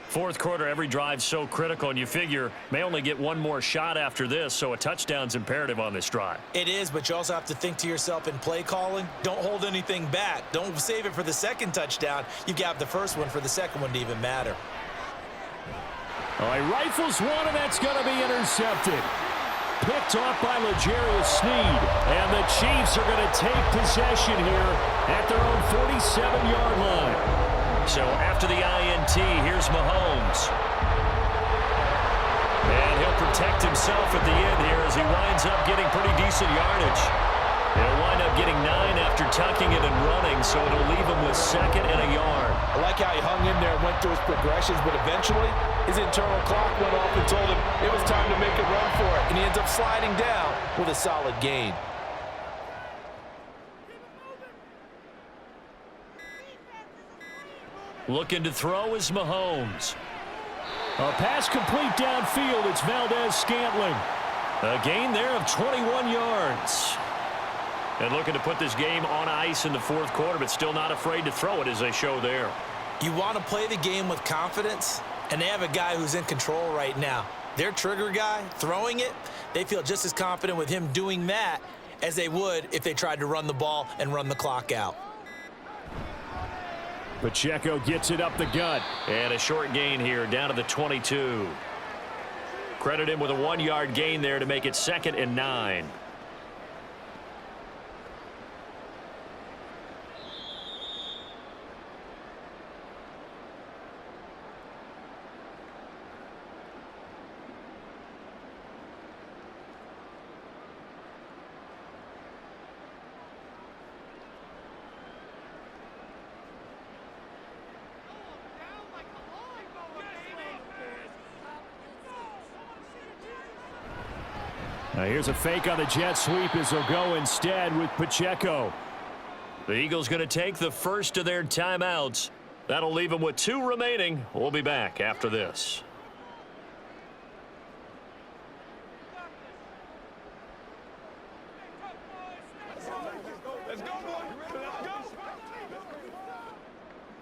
Speaker 1: Fourth quarter, every drive so critical, and you figure may only get one more shot after this, so a touchdown's imperative on this drive.
Speaker 2: It is, but you also have to think to yourself in play calling, don't hold anything back. Don't save it for the second touchdown. You've got the first one for the second one to even matter.
Speaker 1: All right, rifles one, and that's going to be intercepted. Picked off by L'Jarius Sneed, and the Chiefs are going to take possession here at their own 47-yard line. So after the INT, here's Mahomes. And he'll protect himself at the end here as he winds up getting pretty decent yardage. He'll wind up getting 9 after tucking it and running, so it'll leave him with second and a yard.
Speaker 3: I like how he hung in there and went through his progressions, but eventually his internal clock went off and told him it was time to make a run for it, and he ends up sliding down with a solid gain.
Speaker 1: Looking to throw is Mahomes. A pass complete downfield. It's Valdez-Scantling. A gain there of 21 yards. And looking to put this game on ice in the fourth quarter, but still not afraid to throw it as they show there.
Speaker 2: You want to play the game with confidence, and they have a guy who's in control right now. Their trigger guy throwing it, they feel just as confident with him doing that as they would if they tried to run the ball and run the clock out.
Speaker 1: Pacheco gets it up the gut. And a short gain here down to the 22. Credit him with a 1-yard gain there to make it second and 9. Now here's a fake on the jet sweep as they'll go instead with Pacheco. The Eagles going to take the first of their timeouts. That'll leave them with 2 remaining. We'll be back after this.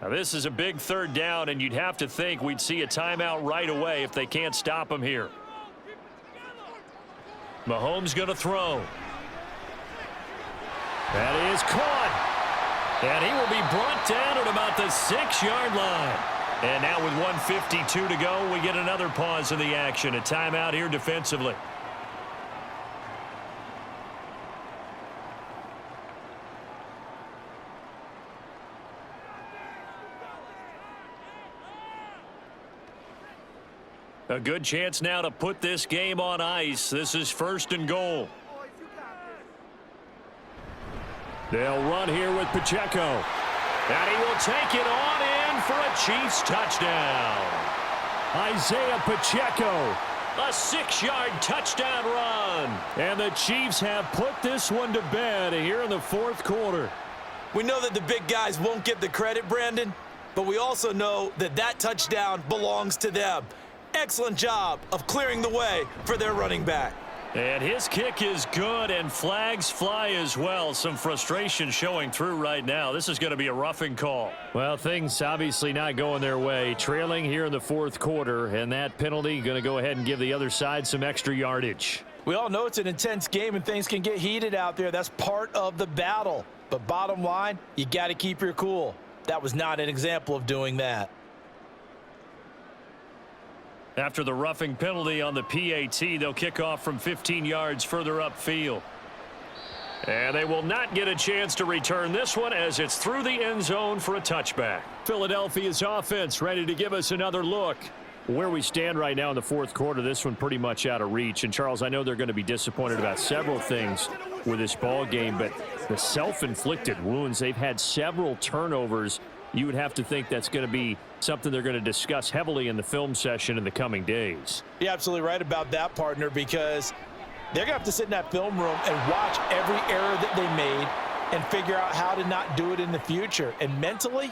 Speaker 1: Now this is a big third down, and you'd have to think we'd see a timeout right away if they can't stop them here. Mahomes going to throw. That is caught. And he will be brought down at about the 6-yard line. And now with 1:52 to go, we get another pause in the action. A timeout here defensively. A good chance now to put this game on ice. This is 1st and goal. They'll run here with Pacheco. And he will take it on in for a Chiefs touchdown. Isaiah Pacheco, a 6-yard touchdown run. And the Chiefs have put this one to bed here in the 4th quarter.
Speaker 2: We know that the big guys won't get the credit, Brandon, but we also know that that touchdown belongs to them. Excellent job of clearing the way for their running back.
Speaker 1: And his kick is good, and flags fly as well. Some frustration showing through right now. This is going to be a roughing call. Well, things obviously not going their way. Trailing here in the 4th quarter, and that penalty going to go ahead and give the other side some extra yardage.
Speaker 3: We all know it's an intense game and things can get heated out there. That's part of the battle. But bottom line, you got to keep your cool. That was not an example of doing that.
Speaker 1: After the roughing penalty on the PAT, they'll kick off from 15 yards further upfield. And they will not get a chance to return this one as it's through the end zone for a touchback. Philadelphia's offense ready to give us another look. Where we stand right now in the 4th quarter, this one pretty much out of reach. And, Charles, I know they're going to be disappointed about several things with this ball game, but the self-inflicted wounds, they've had several turnovers. You would have to think that's going to be something they're going to discuss heavily in the film session in the coming days.
Speaker 3: You're absolutely right about that, partner, because they're going to have to sit in that film room and watch every error that they made and figure out how to not do it in the future. And mentally,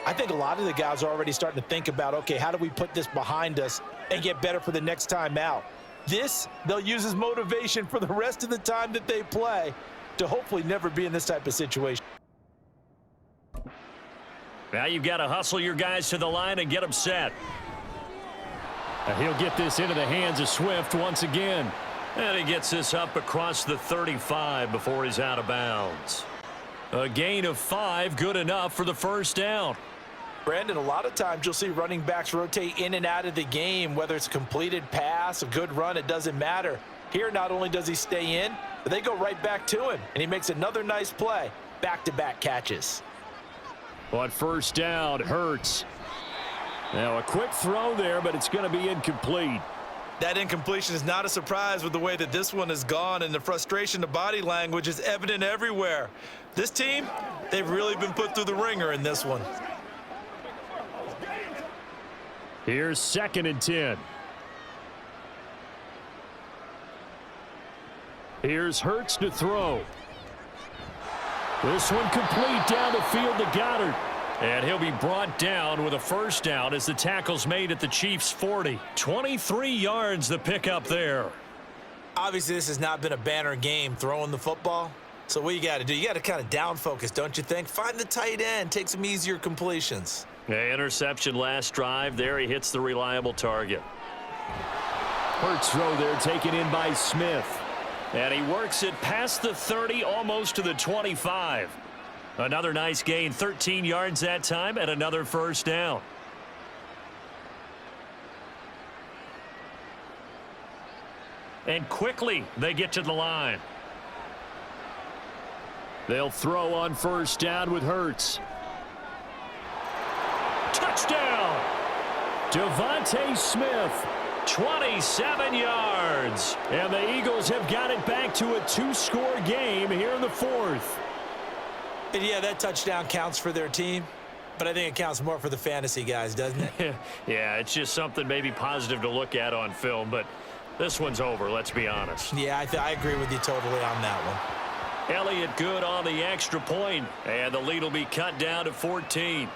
Speaker 3: I think a lot of the guys are already starting to think about, okay, how do we put this behind us and get better for the next time out? This, they'll use as motivation for the rest of the time that they play to hopefully never be in this type of situation.
Speaker 1: Now you've got to hustle your guys to the line and get them set. And he'll get this into the hands of Swift once again. And he gets this up across the 35 before he's out of bounds. A gain of 5, good enough for the 1st down.
Speaker 3: Brandon, a lot of times you'll see running backs rotate in and out of the game, whether it's a completed pass, a good run, it doesn't matter. Here, not only does he stay in, but they go right back to him, and he makes another nice play. Back-to-back catches.
Speaker 1: On 1st down, Hurts. Now a quick throw there, but it's going to be incomplete.
Speaker 2: That incompletion is not a surprise with the way that this one has gone, and the frustration, the body language is evident everywhere. This team, they've really been put through the ringer in this one.
Speaker 1: Here's 2nd and 10. Here's Hurts to throw. This one complete down the field to Goddard. And he'll be brought down with a 1st down as the tackle's made at the Chiefs' 40. 23 yards the pickup there.
Speaker 2: Obviously, this has not been a banner game throwing the football. So what you got to do, you got to kind of down focus, don't you think? Find the tight end, take some easier completions.
Speaker 1: Interception last drive. There he hits the reliable target. Hurts throw there taken in by Smith. And he works it past the 30, almost to the 25. Another nice gain, 13 yards that time, and another 1st down. And quickly, they get to the line. They'll throw on 1st down with Hurts. Touchdown! Devontae Smith. 27 yards. And the Eagles have got it back to a 2-score game here in the 4th.
Speaker 2: And yeah, that touchdown counts for their team, but I think it counts more for the fantasy guys, doesn't it?
Speaker 1: Yeah, it's just something maybe positive to look at on film, but this one's over, let's be honest.
Speaker 2: Yeah, I agree with you totally on that one.
Speaker 1: Elliott good on the extra point, and the lead will be cut down to 14.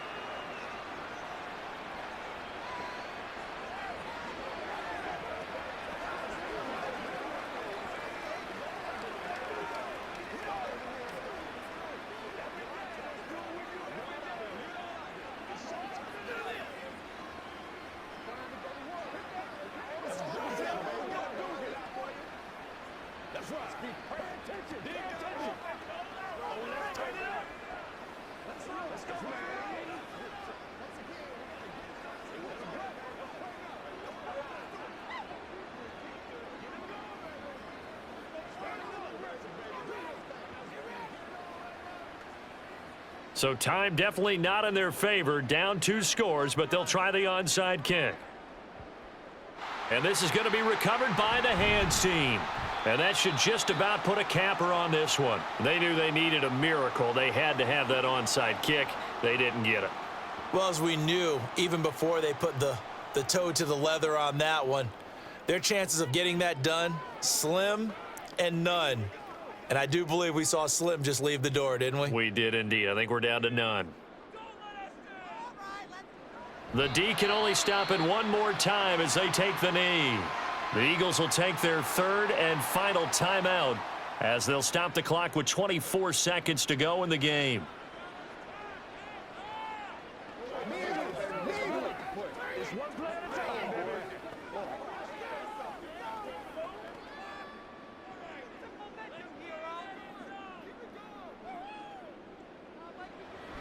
Speaker 1: So time definitely not in their favor. Down 2 scores, but they'll try the onside kick. And this is going to be recovered by the hands team. And that should just about put a capper on this one. They knew they needed a miracle. They had to have that onside kick. They didn't get it.
Speaker 2: Well, as we knew, even before they put the toe to the leather on that one, their chances of getting that done, slim and none. And I do believe we saw Slim just leave the door, didn't we?
Speaker 1: We did indeed. I think we're down to none. The D can only stop it one more time as they take the knee. The Eagles will take their 3rd and final timeout as they'll stop the clock with 24 seconds to go in the game.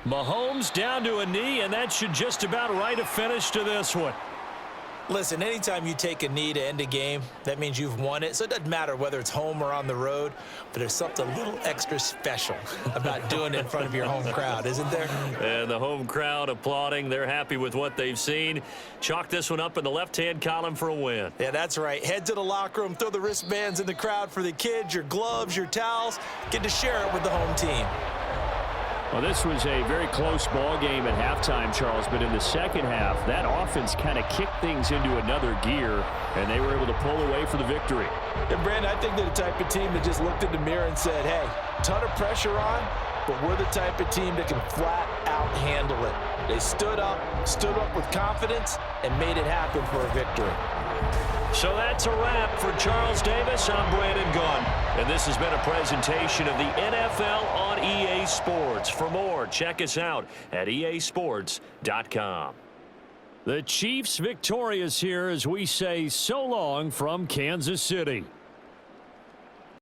Speaker 1: Mahomes down to a knee, and that should just about write a finish to this one.
Speaker 2: Listen, anytime you take a knee to end a game, that means you've won it. So it doesn't matter whether it's home or on the road, but there's something a little extra special about doing it in front of your home crowd, isn't there?
Speaker 1: And the home crowd applauding. They're happy with what they've seen. Chalk this one up in the left-hand column for a win.
Speaker 2: Yeah, that's right. Head to the locker room, throw the wristbands in the crowd for the kids, your gloves, your towels. Get to share it with the home team.
Speaker 4: Well, this was a very close ball game at halftime, Charles, but in the second half, that offense kind of kicked things into another gear, and they were able to pull away for the victory.
Speaker 2: And, Brandon, I think they're the type of team that just looked in the mirror and said, hey, ton of pressure on, but we're the type of team that can flat out handle it. They stood up with confidence, and made it happen for a victory.
Speaker 1: So that's a wrap for Charles Davis. I'm Brandon Gunn, and this has been a presentation of the NFL on EA Sports. For more, check us out at easports.com. The Chiefs victorious here as we say so long from Kansas City.